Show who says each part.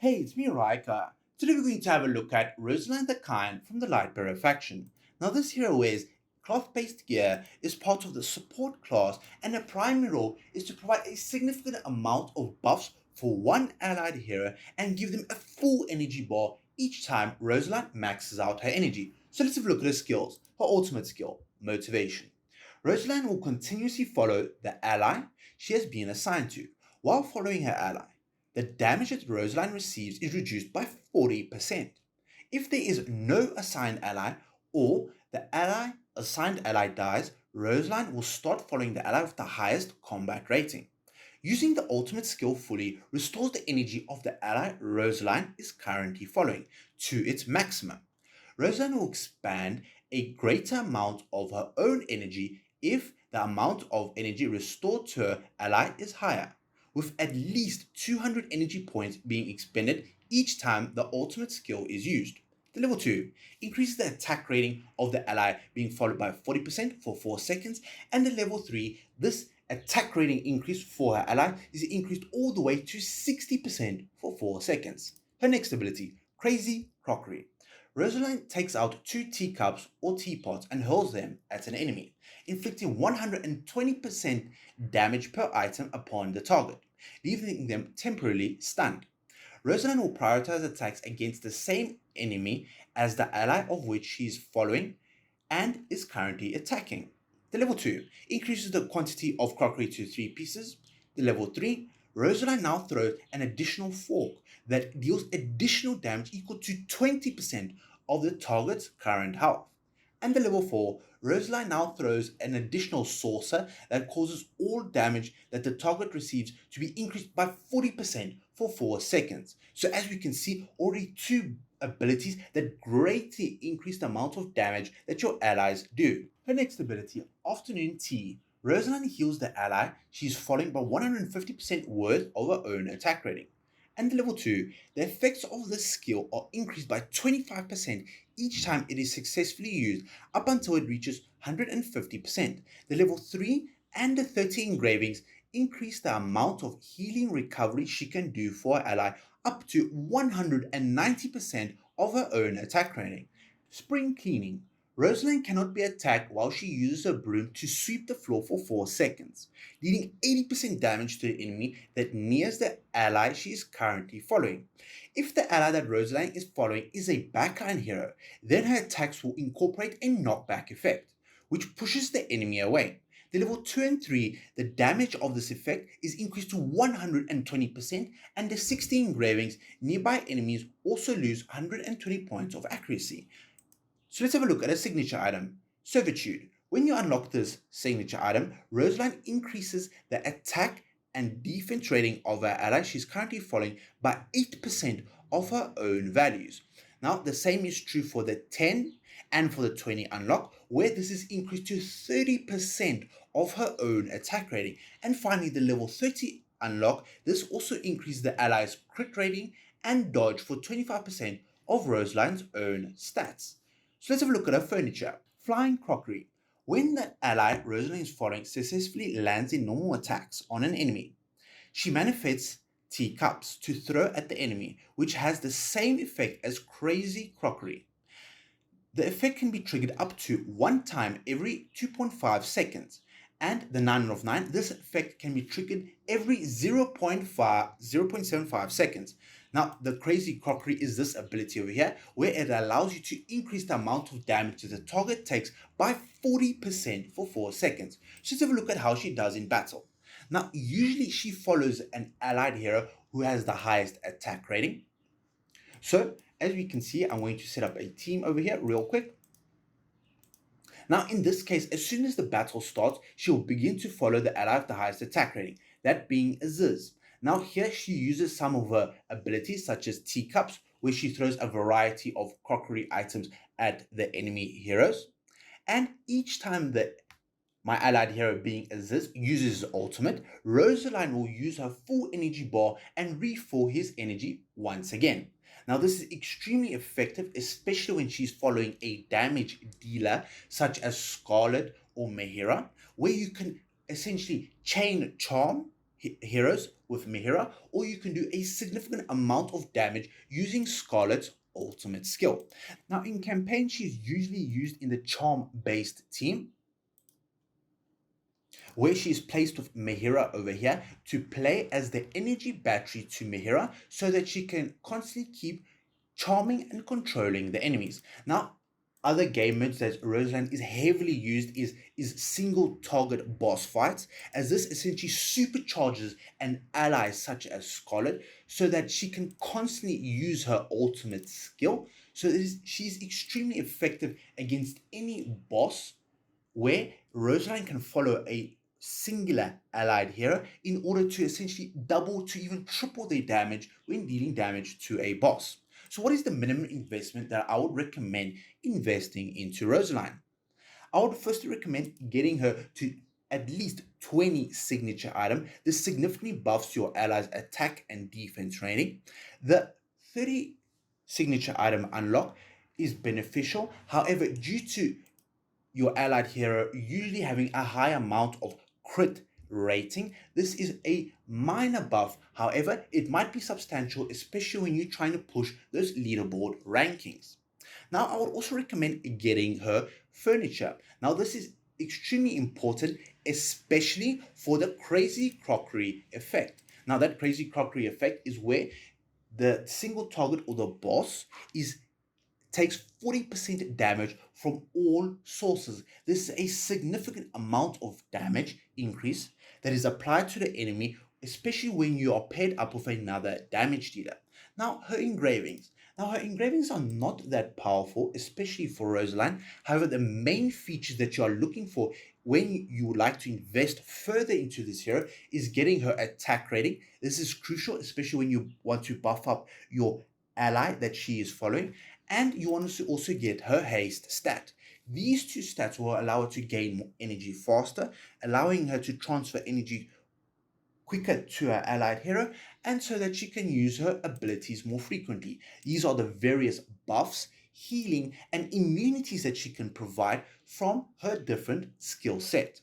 Speaker 1: Hey, it's me, Raika. Today we're going to have a look at Rosaline the Kind from the Lightbearer faction. Now, this hero wears cloth-based gear, is part of the support class, and her primary role is to provide a significant amount of buffs for one allied hero and give them a full energy bar each time Rosaline maxes out her energy. So let's have a look at her skills. Her ultimate skill, Motivation. Rosaline will continuously follow the ally she has been assigned to. While following her ally, the damage that Rosaline receives is reduced by 40%. If there is no assigned ally or the assigned ally dies, Rosaline will start following the ally with the highest combat rating. Using the ultimate skill fully restores the energy of the ally Rosaline is currently following to its maximum. Rosaline will expand a greater amount of her own energy if the amount of energy restored to her ally is higher, with at least 200 energy points being expended each time the ultimate skill is used. The level 2 increases the attack rating of the ally being followed by 40% for 4 seconds, and the level 3, this attack rating increase for her ally is increased all the way to 60% for 4 seconds. Her next ability, Crazy Crockery. Rosaline takes out 2 teacups or teapots and hurls them at an enemy, inflicting 120% damage per item upon the target, leaving them temporarily stunned. Rosaline will prioritize attacks against the same enemy as the ally of which she is following and is currently attacking. The level 2 increases the quantity of crockery to 3 pieces. The level 3, Rosaline now throws an additional fork that deals additional damage equal to 20% of the target's current health. And the level 4, Rosaline now throws an additional saucer that causes all damage that the target receives to be increased by 40% for 4 seconds. So as we can see, already 2 abilities that greatly increase the amount of damage that your allies do. Her next ability, Afternoon Tea. Rosaline heals the ally she's following by 150% worth of her own attack rating. And level 2, the effects of this skill are increased by 25% each time it is successfully used up until it reaches 150%. The level 3 and the 30 engravings increase the amount of healing recovery she can do for her ally up to 190% of her own attack rating. Spring Cleaning. Rosaline cannot be attacked while she uses her broom to sweep the floor for 4 seconds, dealing 80% damage to the enemy that nears the ally she is currently following. If the ally that Rosaline is following is a backline hero, then her attacks will incorporate a knockback effect, which pushes the enemy away. The level 2 and 3, the damage of this effect is increased to 120%, and the 60 engravings, nearby enemies also lose 120 points of accuracy. So let's have a look at a signature item, Servitude. When you unlock this signature item, Rosaline increases the attack and defense rating of her ally she's currently following by 8% of her own values. Now, the same is true for the 10 and for the 20 unlock, where this is increased to 30% of her own attack rating. And finally, the level 30 unlock, this also increases the ally's crit rating and dodge for 25% of Rosaline's own stats. So let's have a look at her furniture. Flying Crockery. When the ally Rosaline is following successfully lands in normal attacks on an enemy, she manifests teacups to throw at the enemy, which has the same effect as Crazy Crockery. The effect can be triggered up to 1 time every 2.5 seconds, and the 9 of 9, this effect can be triggered every 0.75 seconds. Now, the Crazy Crockery is this ability over here, where it allows you to increase the amount of damage that the target takes by 40% for 4 seconds. So let's have a look at how she does in battle. Now, usually she follows an allied hero who has the highest attack rating. So, as we can see, I'm going to set up a team over here real quick. Now, in this case, as soon as the battle starts, she'll begin to follow the ally with the highest attack rating, that being Aziz. Now, here she uses some of her abilities, such as teacups, where she throws a variety of crockery items at the enemy heroes. And each time my allied hero being Aziz uses his ultimate, Rosaline will use her full energy bar and refill his energy once again. Now, this is extremely effective, especially when she's following a damage dealer such as Scarlet or Mehira, where you can essentially chain charm heroes with Mihira, or you can do a significant amount of damage using Scarlet's ultimate skill. Now, in campaign, she's usually used in the charm-based team, where she is placed with Mihira over here to play as the energy battery to Mihira so that she can constantly keep charming and controlling the enemies. Now, other game modes that Rosaline is heavily used is single target boss fights, as this essentially supercharges an ally such as Scarlet so that she can constantly use her ultimate skill. So she's extremely effective against any boss where Rosaline can follow a singular allied hero in order to essentially double to even triple their damage when dealing damage to a boss. So what is the minimum investment that I would recommend investing into Rosaline? I would firstly recommend getting her to at least 20 signature item. This significantly buffs your allies' attack and defense rating. The 30 signature item unlock is beneficial. However, due to your allied hero usually having a high amount of crit rating, this is a minor buff. However, it might be substantial, especially when you're trying to push those leaderboard rankings. Now, I would also recommend getting her furniture. Now, this is extremely important, especially for the crazy crockery effect. Now, that crazy crockery effect is where the single target or the boss takes 40% damage from all sources. This is a significant amount of damage increase that is applied to the enemy, especially when you are paired up with another damage dealer. Now, her engravings. Now, her engravings are not that powerful, especially for Rosaline. However, the main features that you are looking for when you would like to invest further into this hero is getting her attack rating. This is crucial, especially when you want to buff up your ally that she is following, and you want to also get her haste stat. These two stats will allow her to gain more energy faster, allowing her to transfer energy quicker to her allied hero, and so that she can use her abilities more frequently. These are the various buffs, healing, and immunities that she can provide from her different skill set.